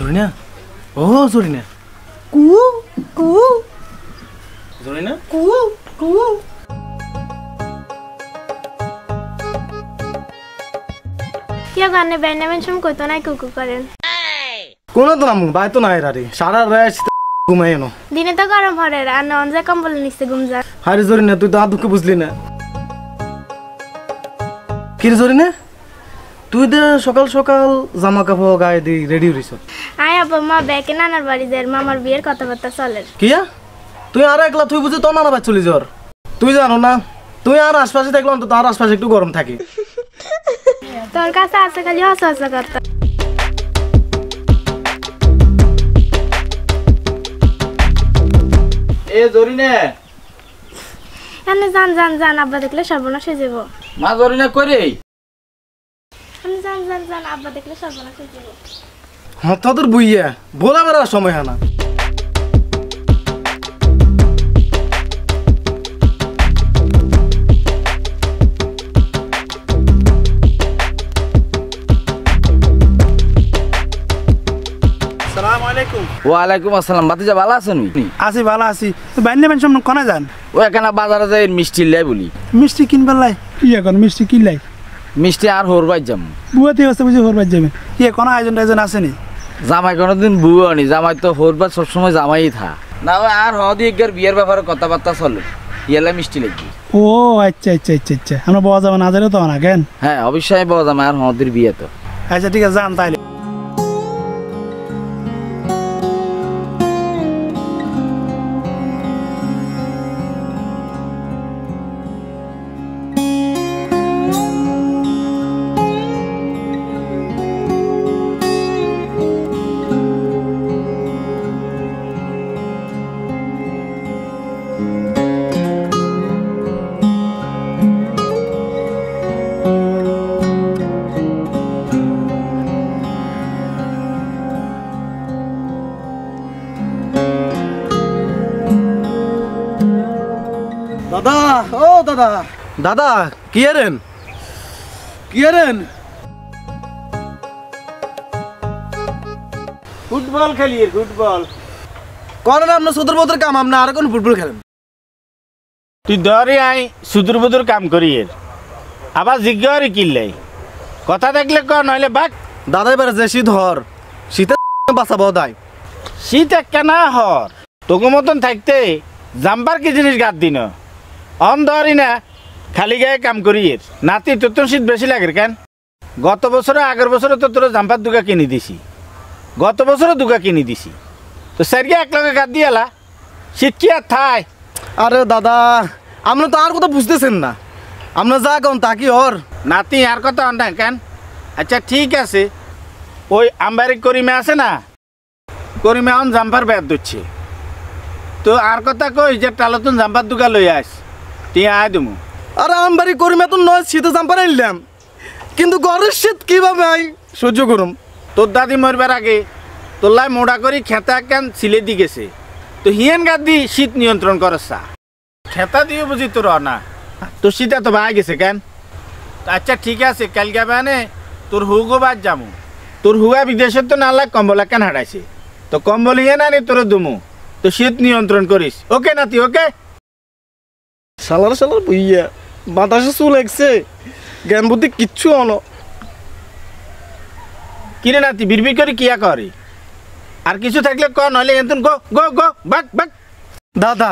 জরিনা ও জরিনা কু কু জরিনা কু কু কিয়া গানে ব্যান্ডামেন সম কইতো নাই কুকু করেন কোন তো নাম বাই তো নাই রারে সারা রাত ঘুমাই এনো দিনে তো গরম হরে আর নন যা কম্বল নিচে ঘুম যা হারে জরিনা তুই তো দুঃখ বুঝলি না কি রে জরিনা তুই দে সকাল সকাল জামা কাপড় গায়ে দি রেডি হইছ আয় আব্বা মা ব্যাকে নানার বাড়ি যায় মামার বিয়ের কথাবার্তা চলে কিয়া তুই আর একলা তুই বুঝি তো নানা বাই চলে যাওয়ার তুই জানো না তুই আর আশপাশে থাকলে অন্তত আর আশপাশে একটু গরম থাকে তোর কাছে আছে খালি হস হস করতে এ জরিনা এনে জান জান জান আব্বা দেখলে সর্বনাশ হয়ে যাব মা জরিনা কইরে আমি জান জান জান আব্বা দেখলে সর্বনাশ হয়ে যাব হ্যাঁ তোদের বুইয়া বলা বেড়ার সময় হয় না ওয়ালাইকুম আসসালাম বাতিজা ভালো আছেন আছি ভালো আছি ব্যান্ডামেন সম কোনা যান ও এখানে বাজারে যাই মিষ্টি লাই বলি মিষ্টি কিনবার লাই ইয়ে কোন মিষ্টি কিনলাই মিষ্টি আর হরবাই যাম বুয়াতে হচ্ছে বুঝি হরবার যাবেন ইয়ে কোন আয়োজন টায়োজন আসেনি জামাই কোনোদিন বুয়া আনি জামাই তো হরবার সবসময় জামাই থা না ওই আর হদি একবার বিয়ের ব্যাপারে কথাবার্তা চলে ইয়েলা মিষ্টি লাগবে ও আচ্ছা আচ্ছা আচ্ছা আচ্ছা আমরা বাবা যাবেন না জানো তো না কেন হ্যাঁ অবশ্যই বাবা জামাই আর হদির বিয়ে তো আচ্ছা ঠিক আছে যান তাইলে দাদা ও দাদা দাদা কি আরেন ফুটবল খেলি ফুটবল করেন আপনার সুদর বদর কাম আপনি আর কোন ফুটবল খেলেন তুই ধরে আই সুদূর বুদুর কাম করি এর আবার জিজ্ঞাসা কিনলাই কথা দেখলে ক নইলে বাক দাদা এবার যে শীত হর শীতে বাঁচাবো দায় শীত একটা না হর তোকে মতন থাকতে জাম্পার কি জিনিস গাত দিন অন ধরি না খালি গায়ে কাম করি এর নাতি তোর তো শীত বেশি লাগে কেন গত বছরে আগের বছরে তো তোর জাম্পার দুগা কিনে দিছি গত বছরও দুগা কিনে দিছি তো স্যারকে এক লগে গাত দিয়ালা শীত কি আর থাই আরে দাদা আপনি তো আর কথা বুঝতেছেন না আপনার যা কোন তা কি হর নাতি আর কথা না কেন আচ্ছা ঠিক আছে ওই আমবারি করিমে আছে না করিমে এখন জাম্পার বের দিচ্ছে তো আর কথা কই যে টালতুন জাম্পার দুগা লই আস তুই আয় দুমু আরে আমবাড়ি করিমে তো নয় শীতে জাম্পার আনলাম কিন্তু গরের শীত কিভাবে আই সহ্য করুম তোর দাদি মরবার আগে তোল্লাই মোড়া করি খেতা কেন সিলে দি গেছে তো হিয়েন গাদ দি শীত নিয়ন্ত্রণ করসা খেতা দিয়ে বুঝি তোর না তোর শীত এত ভাই গেছে কেন আচ্ছা ঠিক আছে কালকে মানে তোর হুগো বাদ যামু তোর হুয়া বিদেশে তো না লাগ কম্বল কেন হাঁটাইছে তো কম্বল ইয়ে না নি তোর দুমু তো শীত নিয়ন্ত্রণ করিস ওকে নাতি ওকে সালার বইয়া বাতাসে চুল লাগছে জ্ঞান বুদ্ধি কিচ্ছু অনো কিরে নাতি বিড়বিড় করে কিয়া করে আর কিছু থাকলে ক নইলে এন্তন গো গো গো বাক বাক দাদা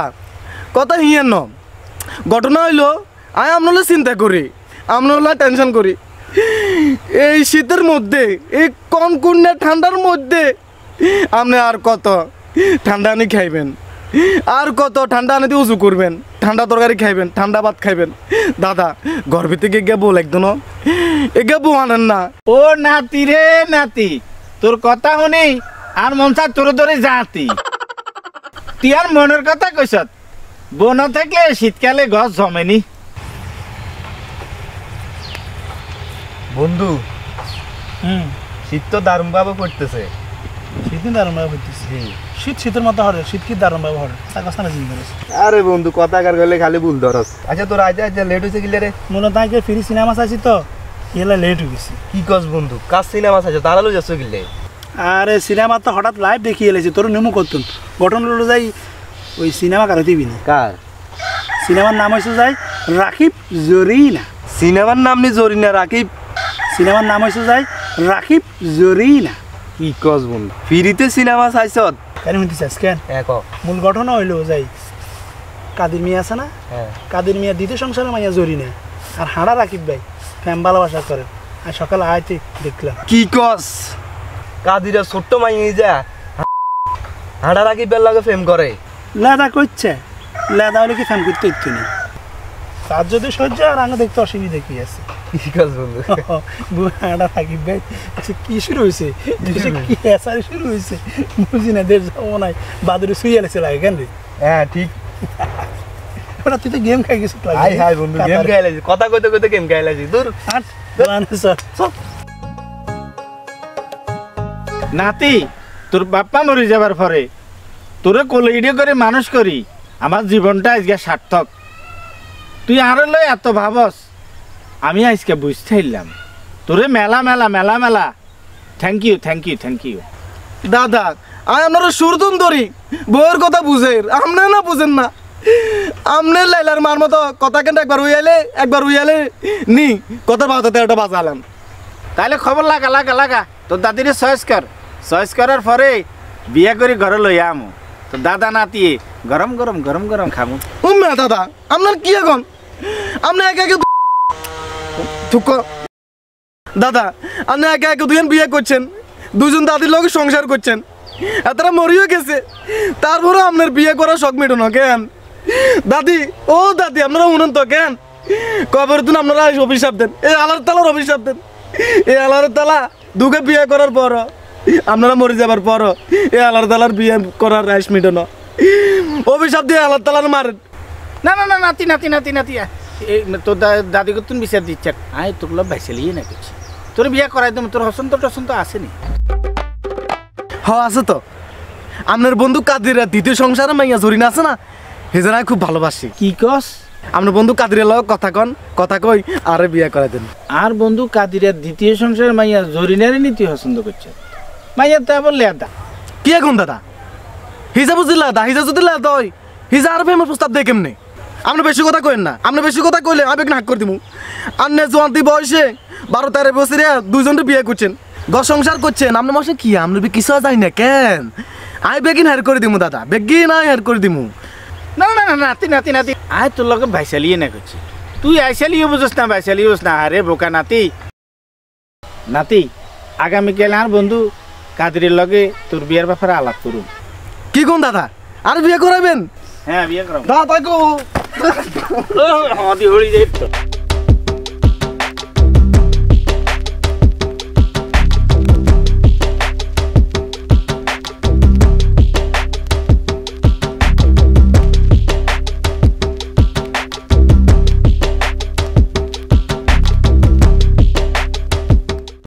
কথা হিয়েন ন ঘটনা হইলো আমি আপনার চিন্তা করি আপনার টেনশন করি এই শীতের মধ্যে এই কনকনে ঠান্ডার মধ্যে আপনি আর কত ঠান্ডা আনি খাইবেন আর কত ঠান্ডা আনি দিয়ে উঁচু করবেন ঠান্ডা তরকারি খাইবেন ঠান্ডা ভাত খাইবেন দাদা গর্ভে থেকে গেবো একদম এ গেবো আনেন না ও নাতি রে নাতি তোর কথা শুনি আর মনসা তোর ধরে যাতি তুই আর মনের কথা কইছত বন থাকলে শীতকালে গছ জমেনি বন্ধু শীত তো দারুণ ভাবে পড়তেছে শীত দারুণ ভাবে হইতেছে শীত শীতের মতো হরে শীত কি দারুণ ভাবে হরে তা কথা না জিজ্ঞেস করিস আরে বন্ধু কথা কার গেলে খালি ভুল ধরস আচ্ছা তোর আজ আজ লেট হয়েছে গিলে রে মনে তাইকে ফ্রি সিনেমা চাইছি তো এলা লেট হয়ে গেছে কি কস বন্ধু কাজ সিনেমা আছে তাড়ালো যাচ্ছ গিলে আরে সিনেমা তো হঠাৎ লাইভ দেখিয়ে এলেছি তোর নেমু করতুন ঘটনা হলো যাই ওই সিনেমা কারো দিবি না কার সিনেমার নাম হয়েছে যাই রাকিব জরিনা সিনেমার নাম নি জরিনা রাকিব সিনেমার নাম হয়েছে যাই রাকিব জরিনা কি কস বন্ধু ফ্রিতে সিনেমা চাইছত কেন শুনতে চাস কেন এক মূল ঘটনা হইলো যাই কাদের মিয়া আছে না কাদের মিয়া দ্বিতীয় সংসারে মাইয়া জরিনা আর হাঁড়া রাকিব ভাই ফ্যাম ভালোবাসা করে আর সকালে আয়তে দেখলাম কি কস কাদিরা ছোট্ট মাইয়ে যা হাড়া রাকিবের লাগে ফেম করে লেদা করছে লেদা হলে কি ফ্যাম করতে ইচ্ছে নেই তার যদি সহ্য আর আগে দেখতে অসুবিধা কি আছে কি কস বন্ধু হাঁড়া রাকিব ভাই আচ্ছা কি শুরু হয়েছে দেশে কি এসারি শুরু হয়েছে বুঝি না দেশ যাবো নাই বাদুরে শুয়ে আলেছে লাগে কেন রে হ্যাঁ ঠিক ওটা তুই তো গেম খাই গেছিস হাই হাই বন্ধু গেম খেলাইছি কথা কইতে কইতে গেম খেলাইছি দূর নাতি তোর বাপ্পা মরে যাবার পরে তোরে কোলে করে মানুষ করি আমার জীবনটা আজকে সার্থক তুই আরো লই এত ভাবস আমি আজকে বুঝতে পারলাম তোরে মেলা মেলা মেলা মেলা thank you thank you thank you দাদা আমি আপনারা সুরতুন ধরি বউয়ের কথা বুঝের আপনি না বুঝেন না আপনি লাইলার মার মতো কথা কেন একবার উইয়ালে নি কথা বাজাতে একটা বাজালাম তাহলে খবর লাগা লাগা লাগা তোর দাদিরে চয়েস করার পরে বিয়া করে ঘরে লই আমু তো দাদা নাতিয়ে গরম গরম গরম গরম খামু উম্মা দাদা আপনার কি এখন আপনি একে একে থুক দাদা আপনি একে একে দুজন বিয়ে করছেন দুজন দাদির লোক সংসার করছেন এতটা মরিও গেছে তারপরে আপনার বিয়ে করার শখ মেটানো কেন দাদি ও দাদি আপনারা উনুন তো কেন কবর দিন আপনারা অভিশাপ দেন এই আলার তালার অভিশাপ দেন এই আলার তালা দুকে বিয়ে করার পর আপনারা মরে যাবার পর এই আলার তালার বিয়ে করার রাইস মেটানো অভিশাপ দিয়ে আলার তালার মারেন না না না নাতি নাতি নাতি নাতি এই তোর দাদিকে তুমি বিচার দিচ্ছে আয় তোর লোক বাইসালিয়ে না কিছু তোর বিয়ে করাই দেবো তোর হসন্ত টসন্ত আসেনি হ আছে তো আপনার বন্ধু কাদিরা দ্বিতীয় সংসারে মাইয়া জরিনা আছে না হেজারা খুব ভালোবাসি কি কস আপনার বন্ধু কাদিরের লগ কথা কই আরে বিয়ে করে দেন আর বন্ধু কাদিরের দ্বিতীয় সংসার মাইয়া জরিনারে নীতি পছন্দ করছে মাইয়া তা বললে আদা কি এখন দাদা হিজা বুঝলি লাদা হিজা যদি লাদা হয় হিজা আর প্রেমের প্রস্তাব দেয় কেমনে আপনি বেশি কথা কইেন না আপনি বেশি কথা কইলে আবেগ নাক করে দিব আপনি জোয়ান্তি বয়সে 12-13 বছরে দুইজনকে বিয়ে করছেন ঘর সংসার করছেন আপনার মাসে কি আপনি কিছু যাই না কেন আই বেগিন হায়ার করে দিমু দাদা বেগিন আই হায়ার করে দিমু না না না নাতি নাতি নাতি আয় তোর লগে ভাইসালিয়ে না করছি তুই আইসালিও বুঝোস না ভাইসালিও বুঝ না আরে বোকা নাতি নাতি আগামীকাল আর বন্ধু কাদিরের লগে তোর বিয়ের ব্যাপারে আলাপ করুন কি কোন দাদা আর বিয়ে করাবেন হ্যাঁ বিয়ে করাবো দাদা কো হদি হড়ি যাই তো